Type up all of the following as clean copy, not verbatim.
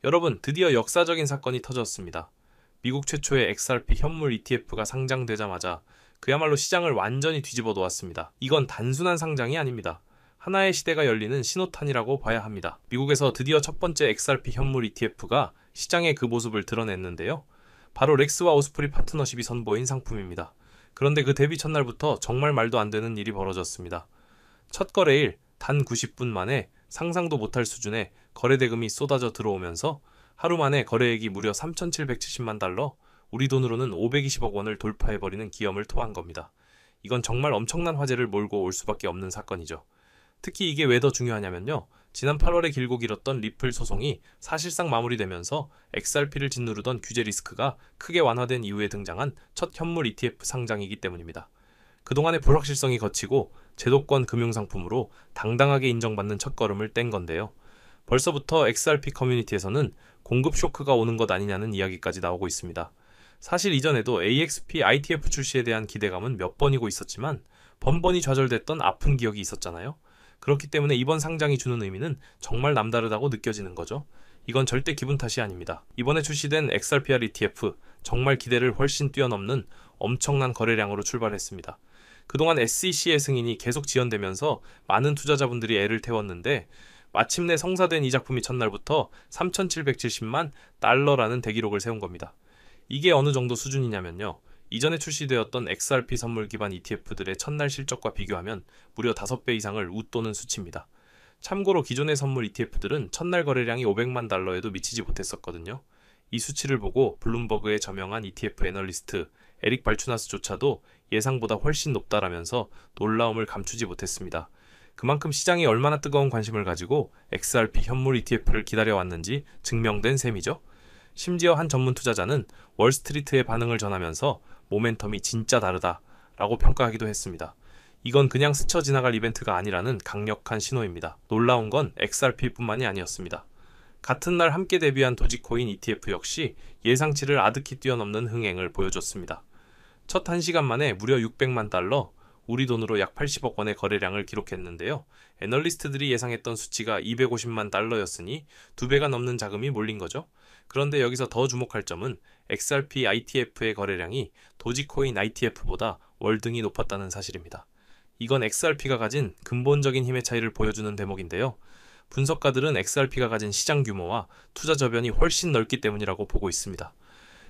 여러분, 드디어 역사적인 사건이 터졌습니다. 미국 최초의 XRP 현물 ETF가 상장되자마자 그야말로 시장을 완전히 뒤집어 놓았습니다. 이건 단순한 상장이 아닙니다. 하나의 시대가 열리는 신호탄이라고 봐야 합니다. 미국에서 드디어 첫 번째 XRP 현물 ETF가 시장의 그 모습을 드러냈는데요. 바로 렉스와 오스프리 파트너십이 선보인 상품입니다. 그런데 그 데뷔 첫날부터 정말 말도 안 되는 일이 벌어졌습니다. 첫 거래일 단 90분 만에 상상도 못할 수준의 거래 대금이 쏟아져 들어오면서 하루 만에 거래액이 무려 3,770만 달러, 우리 돈으로는 520억 원을 돌파해버리는 기염을 토한 겁니다. 이건 정말 엄청난 화제를 몰고 올 수밖에 없는 사건이죠. 특히 이게 왜 더 중요하냐면요. 지난 8월에 길고 길었던 리플 소송이 사실상 마무리되면서 XRP를 짓누르던 규제 리스크가 크게 완화된 이후에 등장한 첫 현물 ETF 상장이기 때문입니다. 그동안의 불확실성이 거치고 제도권 금융상품으로 당당하게 인정받는 첫걸음을 뗀 건데요. 벌써부터 XRP 커뮤니티에서는 공급 쇼크가 오는 것 아니냐는 이야기까지 나오고 있습니다. 사실 이전에도 AXP ITF 출시에 대한 기대감은 몇 번이고 있었지만 번번이 좌절됐던 아픈 기억이 있었잖아요. 그렇기 때문에 이번 상장이 주는 의미는 정말 남다르다고 느껴지는 거죠. 이건 절대 기분 탓이 아닙니다. 이번에 출시된 XRPR ETF, 정말 기대를 훨씬 뛰어넘는 엄청난 거래량으로 출발했습니다. 그동안 SEC의 승인이 계속 지연되면서 많은 투자자분들이 애를 태웠는데 마침내 성사된 이 작품이 첫날부터 3,770만 달러라는 대기록을 세운 겁니다. 이게 어느 정도 수준이냐면요. 이전에 출시되었던 XRP 선물 기반 ETF들의 첫날 실적과 비교하면 무려 5배 이상을 웃도는 수치입니다. 참고로 기존의 선물 ETF들은 첫날 거래량이 500만 달러에도 미치지 못했었거든요. 이 수치를 보고 블룸버그의 저명한 ETF 애널리스트 에릭 발추나스조차도 예상보다 훨씬 높다라면서 놀라움을 감추지 못했습니다. 그만큼 시장이 얼마나 뜨거운 관심을 가지고 XRP 현물 ETF를 기다려왔는지 증명된 셈이죠. 심지어 한 전문 투자자는 월스트리트의 반응을 전하면서 모멘텀이 진짜 다르다 라고 평가하기도 했습니다. 이건 그냥 스쳐 지나갈 이벤트가 아니라는 강력한 신호입니다. 놀라운 건 XRP뿐만이 아니었습니다. 같은 날 함께 데뷔한 도지코인 ETF 역시 예상치를 아득히 뛰어넘는 흥행을 보여줬습니다. 첫 1시간 만에 무려 600만 달러, 우리 돈으로 약 80억 원의 거래량을 기록했는데요. 애널리스트들이 예상했던 수치가 250만 달러였으니 2배가 넘는 자금이 몰린 거죠. 그런데 여기서 더 주목할 점은 XRP ITF의 거래량이 도지코인 ITF보다 월등히 높았다는 사실입니다. 이건 XRP가 가진 근본적인 힘의 차이를 보여주는 대목인데요. 분석가들은 XRP가 가진 시장 규모와 투자 저변이 훨씬 넓기 때문이라고 보고 있습니다.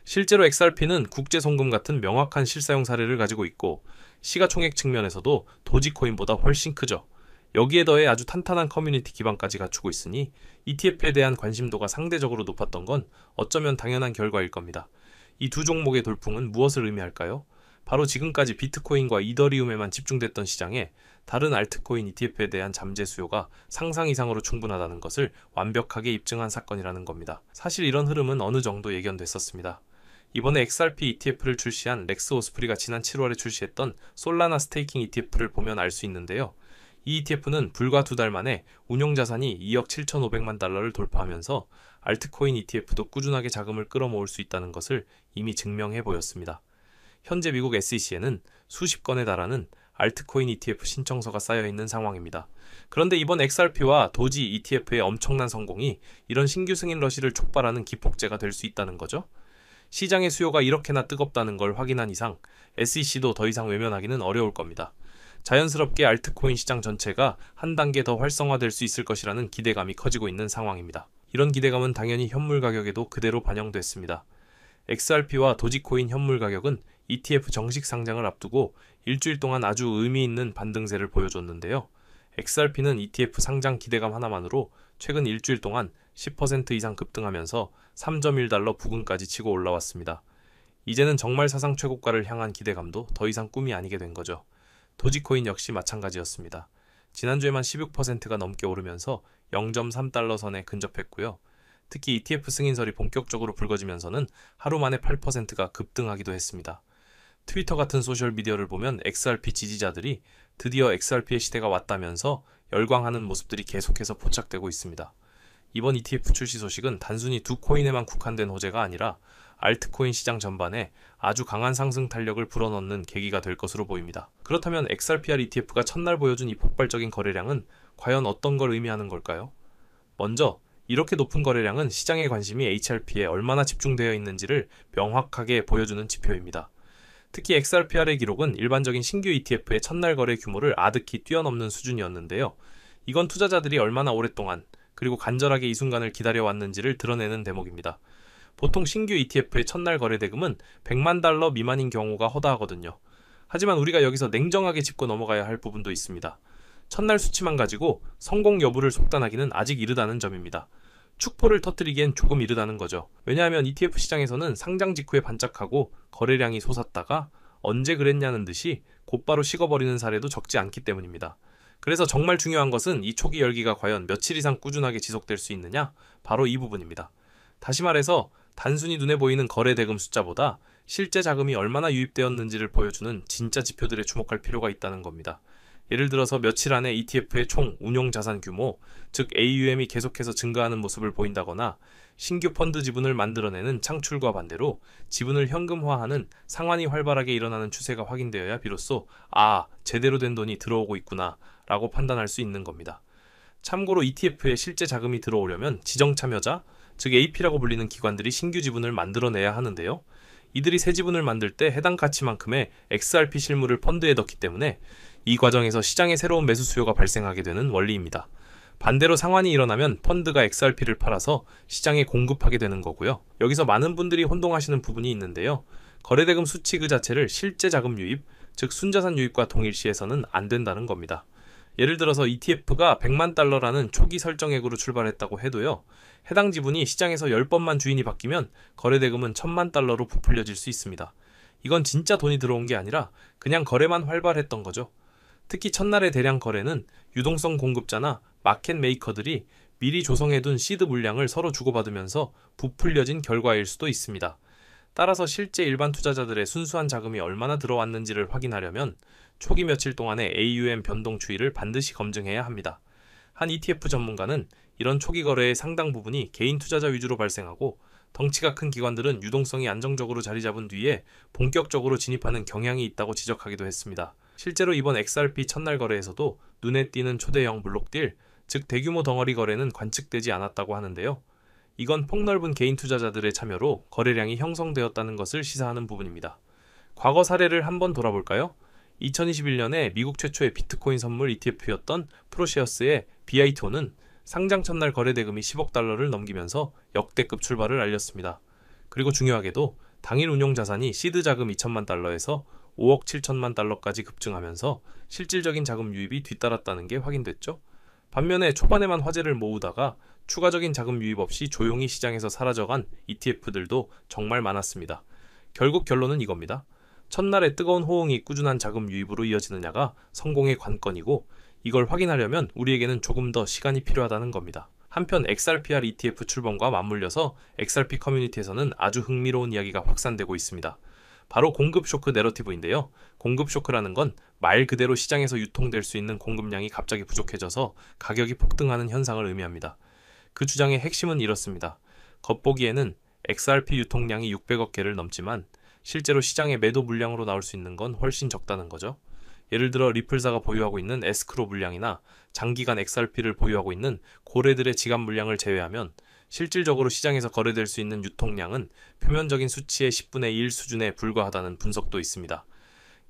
실제로 XRP는 국제 송금 같은 명확한 실사용 사례를 가지고 있고 시가총액 측면에서도 도지코인보다 훨씬 크죠. 여기에 더해 아주 탄탄한 커뮤니티 기반까지 갖추고 있으니 ETF에 대한 관심도가 상대적으로 높았던 건 어쩌면 당연한 결과일 겁니다. 이 두 종목의 돌풍은 무엇을 의미할까요? 바로 지금까지 비트코인과 이더리움에만 집중됐던 시장에 다른 알트코인 ETF에 대한 잠재 수요가 상상 이상으로 충분하다는 것을 완벽하게 입증한 사건이라는 겁니다. 사실 이런 흐름은 어느 정도 예견됐었습니다. 이번에 XRP ETF를 출시한 렉스 오스프리가 지난 7월에 출시했던 솔라나 스테이킹 ETF를 보면 알 수 있는데요. 이 ETF는 불과 2달 만에 운용자산이 2억 7,500만 달러를 돌파하면서 알트코인 ETF도 꾸준하게 자금을 끌어모을 수 있다는 것을 이미 증명해 보였습니다. 현재 미국 SEC에는 수십 건에 달하는 알트코인 ETF 신청서가 쌓여있는 상황입니다. 그런데 이번 XRP와 도지 ETF의 엄청난 성공이 이런 신규 승인 러시를 촉발하는 기폭제가 될 수 있다는 거죠. 시장의 수요가 이렇게나 뜨겁다는 걸 확인한 이상 SEC도 더 이상 외면하기는 어려울 겁니다. 자연스럽게 알트코인 시장 전체가 한 단계 더 활성화될 수 있을 것이라는 기대감이 커지고 있는 상황입니다. 이런 기대감은 당연히 현물 가격에도 그대로 반영됐습니다. XRP와 도지코인 현물 가격은 ETF 정식 상장을 앞두고 일주일 동안 아주 의미 있는 반등세를 보여줬는데요. XRP는 ETF 상장 기대감 하나만으로 최근 일주일 동안 10% 이상 급등하면서 3.1달러 부근까지 치고 올라왔습니다. 이제는 정말 사상 최고가를 향한 기대감도 더 이상 꿈이 아니게 된 거죠. 도지코인 역시 마찬가지였습니다. 지난주에만 16%가 넘게 오르면서 0.3달러 선에 근접했고요. 특히 ETF 승인설이 본격적으로 불거지면서는 하루 만에 8%가 급등하기도 했습니다. 트위터 같은 소셜미디어를 보면 XRP 지지자들이 드디어 XRP의 시대가 왔다면서 열광하는 모습들이 계속해서 포착되고 있습니다. 이번 ETF 출시 소식은 단순히 두 코인에만 국한된 호재가 아니라 알트코인 시장 전반에 아주 강한 상승 탄력을 불어넣는 계기가 될 것으로 보입니다. 그렇다면 XRPR ETF가 첫날 보여준 이 폭발적인 거래량은 과연 어떤 걸 의미하는 걸까요? 먼저 이렇게 높은 거래량은 시장의 관심이 HRP에 얼마나 집중되어 있는지를 명확하게 보여주는 지표입니다. 특히 XRPR의 기록은 일반적인 신규 ETF의 첫날 거래 규모를 아득히 뛰어넘는 수준이었는데요. 이건 투자자들이 얼마나 오랫동안 그리고 간절하게 이 순간을 기다려왔는지를 드러내는 대목입니다. 보통 신규 ETF의 첫날 거래 대금은 100만 달러 미만인 경우가 허다하거든요. 하지만 우리가 여기서 냉정하게 짚고 넘어가야 할 부분도 있습니다. 첫날 수치만 가지고 성공 여부를 속단하기는 아직 이르다는 점입니다. 축포를 터뜨리기엔 조금 이르다는 거죠. 왜냐하면 ETF 시장에서는 상장 직후에 반짝하고 거래량이 솟았다가 언제 그랬냐는 듯이 곧바로 식어버리는 사례도 적지 않기 때문입니다. 그래서 정말 중요한 것은 이 초기 열기가 과연 며칠 이상 꾸준하게 지속될 수 있느냐? 바로 이 부분입니다. 다시 말해서 단순히 눈에 보이는 거래 대금 숫자보다 실제 자금이 얼마나 유입되었는지를 보여주는 진짜 지표들에 주목할 필요가 있다는 겁니다. 예를 들어서 며칠 안에 ETF의 총 운용 자산 규모, 즉 AUM이 계속해서 증가하는 모습을 보인다거나 신규 펀드 지분을 만들어내는 창출과 반대로 지분을 현금화하는 상환이 활발하게 일어나는 추세가 확인되어야 비로소 제대로 된 돈이 들어오고 있구나 라고 판단할 수 있는 겁니다. 참고로 ETF에 실제 자금이 들어오려면 지정 참여자, 즉 AP라고 불리는 기관들이 신규 지분을 만들어내야 하는데요. 이들이 새 지분을 만들 때 해당 가치만큼의 XRP 실물을 펀드에 넣기 때문에 이 과정에서 시장에 새로운 매수 수요가 발생하게 되는 원리입니다. 반대로 상환이 일어나면 펀드가 XRP를 팔아서 시장에 공급하게 되는 거고요. 여기서 많은 분들이 혼동하시는 부분이 있는데요. 거래대금 수치 그 자체를 실제 자금 유입, 즉 순자산 유입과 동일시해서는 안 된다는 겁니다. 예를 들어서 ETF가 100만 달러라는 초기 설정액으로 출발했다고 해도요. 해당 지분이 시장에서 10번만 주인이 바뀌면 거래대금은 1000만 달러로 부풀려질 수 있습니다. 이건 진짜 돈이 들어온 게 아니라 그냥 거래만 활발했던 거죠. 특히 첫날의 대량 거래는 유동성 공급자나 마켓 메이커들이 미리 조성해둔 시드 물량을 서로 주고받으면서 부풀려진 결과일 수도 있습니다. 따라서 실제 일반 투자자들의 순수한 자금이 얼마나 들어왔는지를 확인하려면 초기 며칠 동안의 AUM 변동 추이를 반드시 검증해야 합니다. 한 ETF 전문가는 이런 초기 거래의 상당 부분이 개인 투자자 위주로 발생하고 덩치가 큰 기관들은 유동성이 안정적으로 자리 잡은 뒤에 본격적으로 진입하는 경향이 있다고 지적하기도 했습니다. 실제로 이번 XRP 첫날 거래에서도 눈에 띄는 초대형 블록딜, 즉 대규모 덩어리 거래는 관측되지 않았다고 하는데요. 이건 폭넓은 개인 투자자들의 참여로 거래량이 형성되었다는 것을 시사하는 부분입니다. 과거 사례를 한번 돌아볼까요? 2021년에 미국 최초의 비트코인 선물 ETF였던 프로셰어스의 BITO는 상장 첫날 거래 대금이 10억 달러를 넘기면서 역대급 출발을 알렸습니다. 그리고 중요하게도 당일 운용 자산이 시드 자금 2천만 달러에서 5억 7천만 달러까지 급증하면서 실질적인 자금 유입이 뒤따랐다는 게 확인됐죠. 반면에 초반에만 화제를 모으다가 추가적인 자금 유입 없이 조용히 시장에서 사라져간 ETF들도 정말 많았습니다. 결국 결론은 이겁니다. 첫날의 뜨거운 호응이 꾸준한 자금 유입으로 이어지느냐가 성공의 관건이고 이걸 확인하려면 우리에게는 조금 더 시간이 필요하다는 겁니다. 한편 XRPR ETF 출범과 맞물려서 XRP 커뮤니티에서는 아주 흥미로운 이야기가 확산되고 있습니다. 바로 공급 쇼크 내러티브인데요. 공급 쇼크라는 건 말 그대로 시장에서 유통될 수 있는 공급량이 갑자기 부족해져서 가격이 폭등하는 현상을 의미합니다. 그 주장의 핵심은 이렇습니다. 겉보기에는 XRP 유통량이 600억 개를 넘지만 실제로 시장의 매도 물량으로 나올 수 있는 건 훨씬 적다는 거죠. 예를 들어 리플사가 보유하고 있는 에스크로 물량이나 장기간 XRP를 보유하고 있는 고래들의 지갑 물량을 제외하면 실질적으로 시장에서 거래될 수 있는 유통량은 표면적인 수치의 10분의 1 수준에 불과하다는 분석도 있습니다.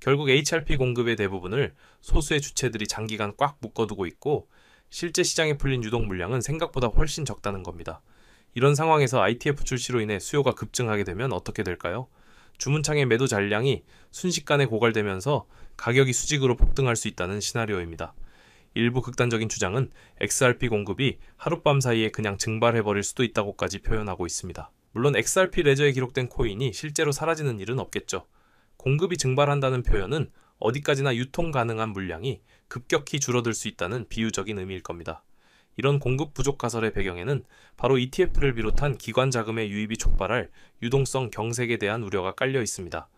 결국 HRP 공급의 대부분을 소수의 주체들이 장기간 꽉 묶어두고 있고 실제 시장에 풀린 유동 물량은 생각보다 훨씬 적다는 겁니다. 이런 상황에서 ITF 출시로 인해 수요가 급증하게 되면 어떻게 될까요? 주문창의 매도 잔량이 순식간에 고갈되면서 가격이 수직으로 폭등할 수 있다는 시나리오입니다. 일부 극단적인 주장은 XRP 공급이 하룻밤 사이에 그냥 증발해버릴 수도 있다고까지 표현하고 있습니다. 물론 XRP 레저에 기록된 코인이 실제로 사라지는 일은 없겠죠. 공급이 증발한다는 표현은 어디까지나 유통 가능한 물량이 급격히 줄어들 수 있다는 비유적인 의미일 겁니다. 이런 공급 부족 가설의 배경에는 바로 ETF를 비롯한 기관 자금의 유입이 촉발할 유동성 경색에 대한 우려가 깔려 있습니다.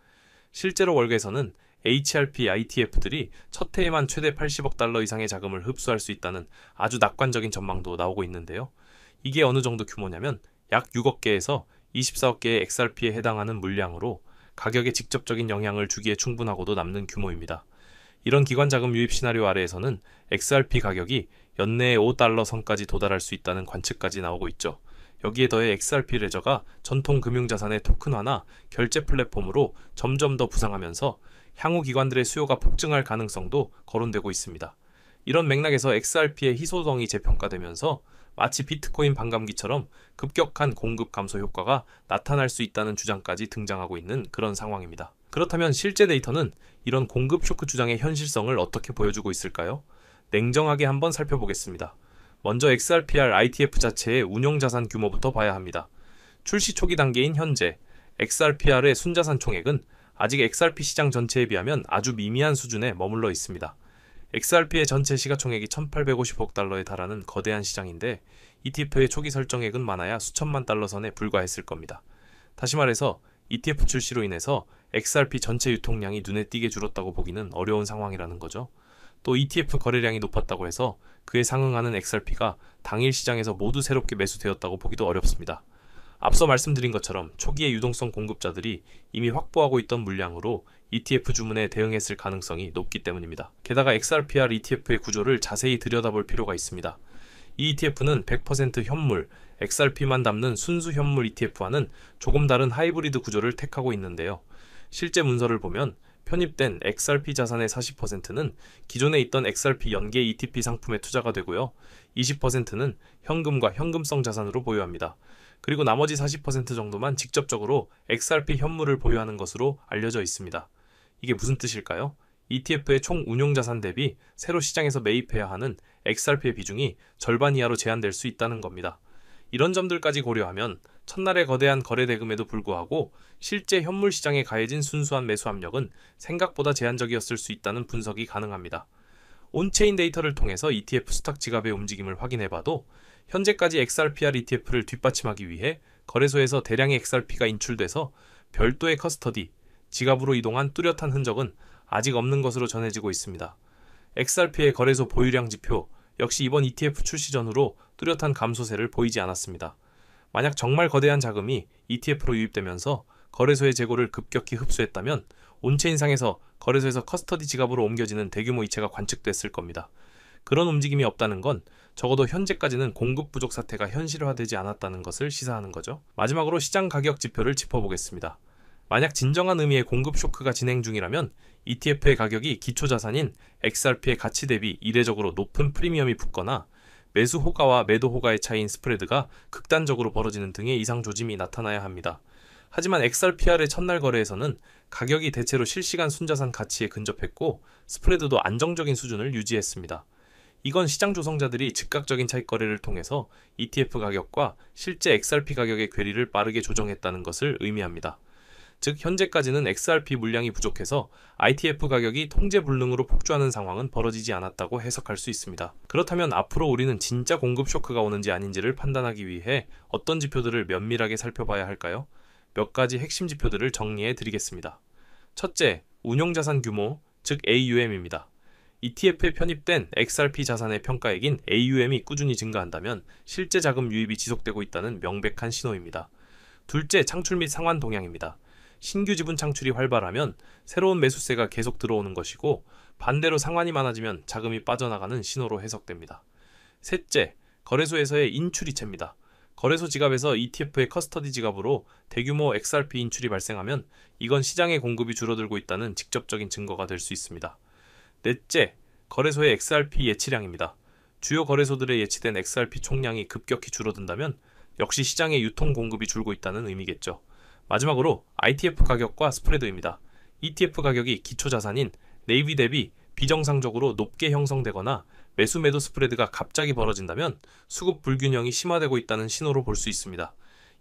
실제로 월계에서는 HRP ITF들이 첫 해에만 최대 80억 달러 이상의 자금을 흡수할 수 있다는 아주 낙관적인 전망도 나오고 있는데요. 이게 어느 정도 규모냐면 약 6억 개에서 24억 개의 XRP에 해당하는 물량으로 가격에 직접적인 영향을 주기에 충분하고도 남는 규모입니다. 이런 기관 자금 유입 시나리오 아래에서는 XRP 가격이 연내에 $5 선까지 도달할 수 있다는 관측까지 나오고 있죠. 여기에 더해 XRP 레저가 전통 금융자산의 토큰화나 결제 플랫폼으로 점점 더 부상하면서 향후 기관들의 수요가 폭증할 가능성도 거론되고 있습니다. 이런 맥락에서 XRP의 희소성이 재평가되면서 마치 비트코인 반감기처럼 급격한 공급 감소 효과가 나타날 수 있다는 주장까지 등장하고 있는 그런 상황입니다. 그렇다면 실제 데이터는 이런 공급 쇼크 주장의 현실성을 어떻게 보여주고 있을까요? 냉정하게 한번 살펴보겠습니다. 먼저 XRPR ITF 자체의 운용자산 규모부터 봐야 합니다. 출시 초기 단계인 현재 XRPR의 순자산 총액은 아직 XRP 시장 전체에 비하면 아주 미미한 수준에 머물러 있습니다. XRP의 전체 시가총액이 1,850억 달러에 달하는 거대한 시장인데 ETF의 초기 설정액은 많아야 수천만 달러 선에 불과했을 겁니다. 다시 말해서 ETF 출시로 인해서 XRP 전체 유통량이 눈에 띄게 줄었다고 보기는 어려운 상황이라는 거죠. 또 ETF 거래량이 높았다고 해서 그에 상응하는 XRP가 당일 시장에서 모두 새롭게 매수되었다고 보기도 어렵습니다. 앞서 말씀드린 것처럼 초기의 유동성 공급자들이 이미 확보하고 있던 물량으로 ETF 주문에 대응했을 가능성이 높기 때문입니다. 게다가 XRPR ETF의 구조를 자세히 들여다볼 필요가 있습니다. 이 ETF는 100% 현물, XRP만 담는 순수 현물 ETF와는 조금 다른 하이브리드 구조를 택하고 있는데요. 실제 문서를 보면 편입된 XRP 자산의 40%는 기존에 있던 XRP 연계 ETP 상품에 투자가 되고요. 20%는 현금과 현금성 자산으로 보유합니다. 그리고 나머지 40% 정도만 직접적으로 XRP 현물을 보유하는 것으로 알려져 있습니다. 이게 무슨 뜻일까요? ETF의 총 운용자산 대비 새로 시장에서 매입해야 하는 XRP의 비중이 절반 이하로 제한될 수 있다는 겁니다. 이런 점들까지 고려하면 첫날의 거대한 거래 대금에도 불구하고 실제 현물 시장에 가해진 순수한 매수 압력은 생각보다 제한적이었을 수 있다는 분석이 가능합니다. 온체인 데이터를 통해서 ETF 스탁 지갑의 움직임을 확인해봐도 현재까지 XRPR ETF를 뒷받침하기 위해 거래소에서 대량의 XRP가 인출돼서 별도의 커스터디, 지갑으로 이동한 뚜렷한 흔적은 아직 없는 것으로 전해지고 있습니다. XRP의 거래소 보유량 지표 역시 이번 ETF 출시 전후로 뚜렷한 감소세를 보이지 않았습니다. 만약 정말 거대한 자금이 ETF로 유입되면서 거래소의 재고를 급격히 흡수했다면 온체인상에서 거래소에서 커스터디 지갑으로 옮겨지는 대규모 이체가 관측됐을 겁니다. 그런 움직임이 없다는 건 적어도 현재까지는 공급 부족 사태가 현실화되지 않았다는 것을 시사하는 거죠. 마지막으로 시장 가격 지표를 짚어보겠습니다. 만약 진정한 의미의 공급 쇼크가 진행 중이라면 ETF의 가격이 기초자산인 XRP의 가치 대비 이례적으로 높은 프리미엄이 붙거나 매수 호가와 매도 호가의 차이인 스프레드가 극단적으로 벌어지는 등의 이상 조짐이 나타나야 합니다. 하지만 XRPR의 첫날 거래에서는 가격이 대체로 실시간 순자산 가치에 근접했고 스프레드도 안정적인 수준을 유지했습니다. 이건 시장 조성자들이 즉각적인 차익 거래를 통해서 ETF 가격과 실제 XRP 가격의 괴리를 빠르게 조정했다는 것을 의미합니다. 즉 현재까지는 XRP 물량이 부족해서 ITF 가격이 통제 불능으로 폭주하는 상황은 벌어지지 않았다고 해석할 수 있습니다. 그렇다면 앞으로 우리는 진짜 공급 쇼크가 오는지 아닌지를 판단하기 위해 어떤 지표들을 면밀하게 살펴봐야 할까요? 몇 가지 핵심 지표들을 정리해 드리겠습니다. 첫째, 운용자산 규모, 즉 AUM입니다. ETF에 편입된 XRP 자산의 평가액인 AUM이 꾸준히 증가한다면 실제 자금 유입이 지속되고 있다는 명백한 신호입니다. 둘째, 창출 및 상환 동향입니다. 신규 지분 창출이 활발하면 새로운 매수세가 계속 들어오는 것이고 반대로 상환이 많아지면 자금이 빠져나가는 신호로 해석됩니다. 셋째, 거래소에서의 인출 이체입니다. 거래소 지갑에서 ETF의 커스터디 지갑으로 대규모 XRP 인출이 발생하면 이건 시장의 공급이 줄어들고 있다는 직접적인 증거가 될 수 있습니다. 넷째, 거래소의 XRP 예치량입니다. 주요 거래소들에 예치된 XRP 총량이 급격히 줄어든다면 역시 시장의 유통 공급이 줄고 있다는 의미겠죠. 마지막으로 ITF 가격과 스프레드입니다. ETF 가격이 기초자산인 네이비 대비 비정상적으로 높게 형성되거나 매수 매도 스프레드가 갑자기 벌어진다면 수급 불균형이 심화되고 있다는 신호로 볼 수 있습니다.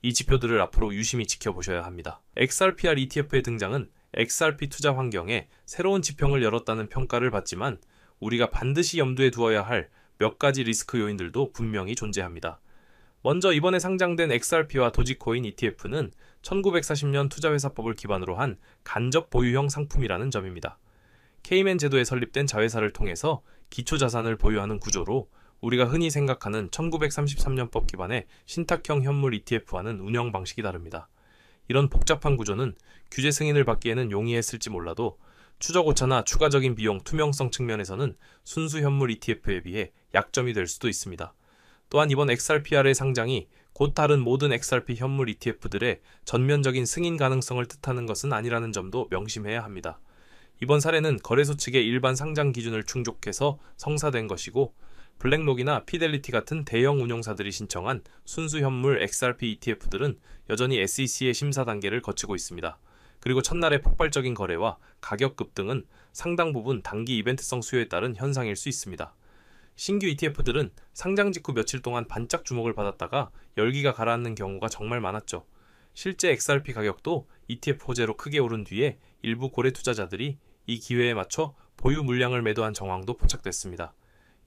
이 지표들을 앞으로 유심히 지켜보셔야 합니다. XRPR ETF의 등장은 XRP 투자 환경에 새로운 지평을 열었다는 평가를 받지만 우리가 반드시 염두에 두어야 할 몇 가지 리스크 요인들도 분명히 존재합니다. 먼저 이번에 상장된 XRP와 도지코인 ETF는 1940년 투자회사법을 기반으로 한 간접 보유형 상품이라는 점입니다. 케이맨 제도에 설립된 자회사를 통해서 기초자산을 보유하는 구조로 우리가 흔히 생각하는 1933년법 기반의 신탁형 현물 ETF와는 운영 방식이 다릅니다. 이런 복잡한 구조는 규제 승인을 받기에는 용이했을지 몰라도 추적 오차나 추가적인 비용, 투명성 측면에서는 순수 현물 ETF에 비해 약점이 될 수도 있습니다. 또한 이번 XRPR의 상장이 곧 다른 모든 XRP 현물 ETF들의 전면적인 승인 가능성을 뜻하는 것은 아니라는 점도 명심해야 합니다. 이번 사례는 거래소 측의 일반 상장 기준을 충족해서 성사된 것이고, 블랙록이나 피델리티 같은 대형 운용사들이 신청한 순수 현물 XRP ETF들은 여전히 SEC의 심사 단계를 거치고 있습니다. 그리고 첫날의 폭발적인 거래와 가격 급등은 상당 부분 단기 이벤트성 수요에 따른 현상일 수 있습니다. 신규 ETF들은 상장 직후 며칠 동안 반짝 주목을 받았다가 열기가 가라앉는 경우가 정말 많았죠. 실제 XRP 가격도 ETF 호재로 크게 오른 뒤에 일부 고래 투자자들이 이 기회에 맞춰 보유 물량을 매도한 정황도 포착됐습니다.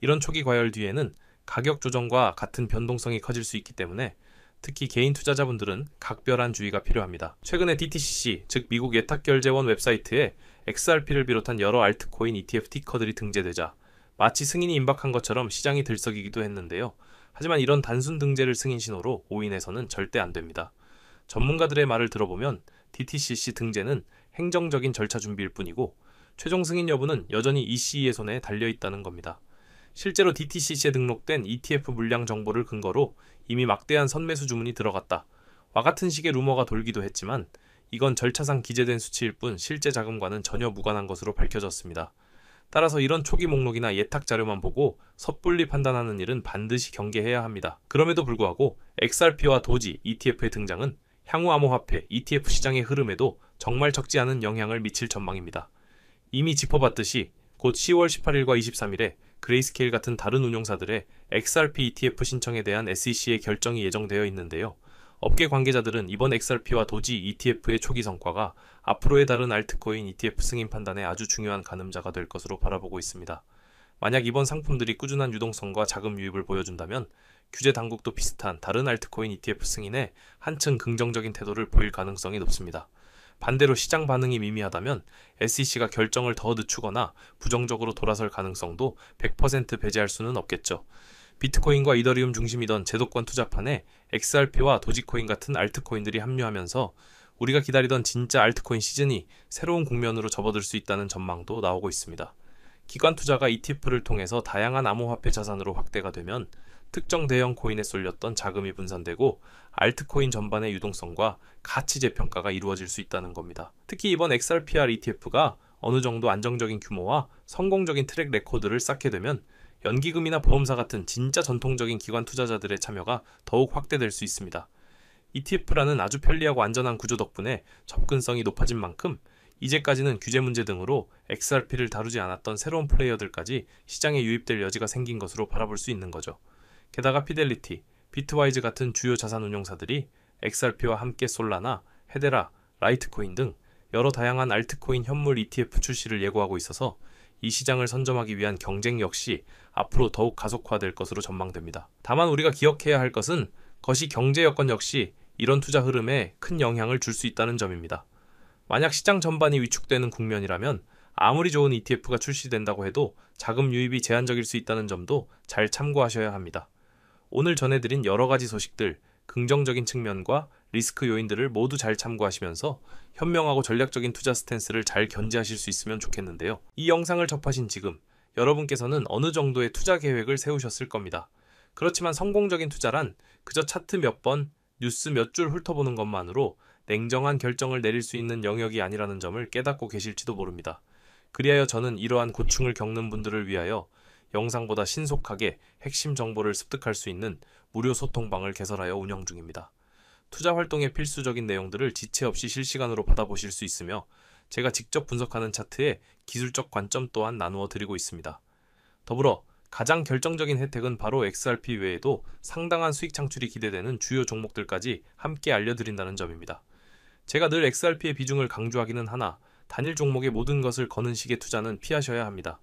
이런 초기 과열 뒤에는 가격 조정과 같은 변동성이 커질 수 있기 때문에 특히 개인 투자자분들은 각별한 주의가 필요합니다. 최근에 DTCC, 즉 미국 예탁결제원 웹사이트에 XRP를 비롯한 여러 알트코인 ETF 티커들이 등재되자 마치 승인이 임박한 것처럼 시장이 들썩이기도 했는데요. 하지만 이런 단순 등재를 승인 신호로 오인해서는 절대 안 됩니다. 전문가들의 말을 들어보면 DTCC 등재는 행정적인 절차 준비일 뿐이고 최종 승인 여부는 여전히 EC의 손에 달려있다는 겁니다. 실제로 DTCC에 등록된 ETF 물량 정보를 근거로 이미 막대한 선매수 주문이 들어갔다 와 같은 식의 루머가 돌기도 했지만 이건 절차상 기재된 수치일 뿐 실제 자금과는 전혀 무관한 것으로 밝혀졌습니다. 따라서 이런 초기 목록이나 예탁 자료만 보고 섣불리 판단하는 일은 반드시 경계해야 합니다. 그럼에도 불구하고 XRP와 도지, ETF의 등장은 향후 암호화폐, ETF 시장의 흐름에도 정말 적지 않은 영향을 미칠 전망입니다. 이미 짚어봤듯이 곧 10월 18일과 23일에 그레이스케일 같은 다른 운용사들의 XRP ETF 신청에 대한 SEC의 결정이 예정되어 있는데요. 업계 관계자들은 이번 XRP와 도지 ETF의 초기 성과가 앞으로의 다른 알트코인 ETF 승인 판단에 아주 중요한 가늠자가 될 것으로 바라보고 있습니다. 만약 이번 상품들이 꾸준한 유동성과 자금 유입을 보여준다면 규제 당국도 비슷한 다른 알트코인 ETF 승인에 한층 긍정적인 태도를 보일 가능성이 높습니다. 반대로 시장 반응이 미미하다면 SEC가 결정을 더 늦추거나 부정적으로 돌아설 가능성도 100% 배제할 수는 없겠죠. 비트코인과 이더리움 중심이던 제도권 투자판에 XRP와 도지코인 같은 알트코인들이 합류하면서 우리가 기다리던 진짜 알트코인 시즌이 새로운 국면으로 접어들 수 있다는 전망도 나오고 있습니다. 기관 투자가 ETF를 통해서 다양한 암호화폐 자산으로 확대가 되면 특정 대형 코인에 쏠렸던 자금이 분산되고 알트코인 전반의 유동성과 가치 재평가가 이루어질 수 있다는 겁니다. 특히 이번 XRPR ETF가 어느 정도 안정적인 규모와 성공적인 트랙 레코드를 쌓게 되면 연기금이나 보험사 같은 진짜 전통적인 기관 투자자들의 참여가 더욱 확대될 수 있습니다. ETF라는 아주 편리하고 안전한 구조 덕분에 접근성이 높아진 만큼 이제까지는 규제 문제 등으로 XRP를 다루지 않았던 새로운 플레이어들까지 시장에 유입될 여지가 생긴 것으로 바라볼 수 있는 거죠. 게다가 피델리티, 비트와이즈 같은 주요 자산 운용사들이 XRP와 함께 솔라나, 헤데라, 라이트코인 등 여러 다양한 알트코인 현물 ETF 출시를 예고하고 있어서 이 시장을 선점하기 위한 경쟁 역시 앞으로 더욱 가속화될 것으로 전망됩니다. 다만 우리가 기억해야 할 것은 거시 경제 여건 역시 이런 투자 흐름에 큰 영향을 줄 수 있다는 점입니다. 만약 시장 전반이 위축되는 국면이라면 아무리 좋은 ETF가 출시된다고 해도 자금 유입이 제한적일 수 있다는 점도 잘 참고하셔야 합니다. 오늘 전해드린 여러 가지 소식들, 긍정적인 측면과 리스크 요인들을 모두 잘 참고하시면서 현명하고 전략적인 투자 스탠스를 잘 견지하실 수 있으면 좋겠는데요. 이 영상을 접하신 지금 여러분께서는 어느 정도의 투자 계획을 세우셨을 겁니다. 그렇지만 성공적인 투자란 그저 차트 몇 번, 뉴스 몇 줄 훑어보는 것만으로 냉정한 결정을 내릴 수 있는 영역이 아니라는 점을 깨닫고 계실지도 모릅니다. 그리하여 저는 이러한 고충을 겪는 분들을 위하여 영상보다 신속하게 핵심 정보를 습득할 수 있는 무료 소통방을 개설하여 운영 중입니다. 투자 활동에 필수적인 내용들을 지체 없이 실시간으로 받아보실 수 있으며 제가 직접 분석하는 차트에 기술적 관점 또한 나누어 드리고 있습니다. 더불어 가장 결정적인 혜택은 바로 XRP 외에도 상당한 수익 창출이 기대되는 주요 종목들까지 함께 알려드린다는 점입니다. 제가 늘 XRP의 비중을 강조하기는 하나 단일 종목의 모든 것을 거는 식의 투자는 피하셔야 합니다.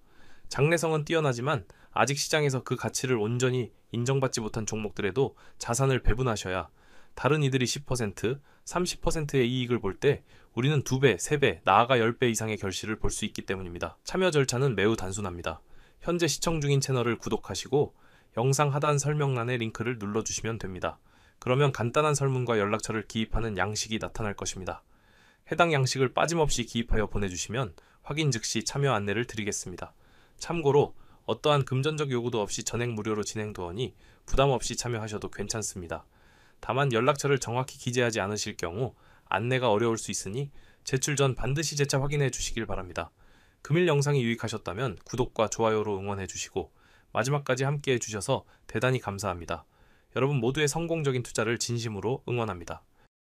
장래성은 뛰어나지만 아직 시장에서 그 가치를 온전히 인정받지 못한 종목들에도 자산을 배분하셔야 다른 이들이 10%, 30%의 이익을 볼 때 우리는 2배, 3배, 나아가 10배 이상의 결실을 볼 수 있기 때문입니다. 참여 절차는 매우 단순합니다. 현재 시청 중인 채널을 구독하시고 영상 하단 설명란에 링크를 눌러주시면 됩니다. 그러면 간단한 설문과 연락처를 기입하는 양식이 나타날 것입니다. 해당 양식을 빠짐없이 기입하여 보내주시면 확인 즉시 참여 안내를 드리겠습니다. 참고로 어떠한 금전적 요구도 없이 전액 무료로 진행되오니 부담 없이 참여하셔도 괜찮습니다. 다만 연락처를 정확히 기재하지 않으실 경우 안내가 어려울 수 있으니 제출 전 반드시 재차 확인해 주시길 바랍니다. 금일 영상이 유익하셨다면 구독과 좋아요로 응원해 주시고 마지막까지 함께 해주셔서 대단히 감사합니다. 여러분 모두의 성공적인 투자를 진심으로 응원합니다.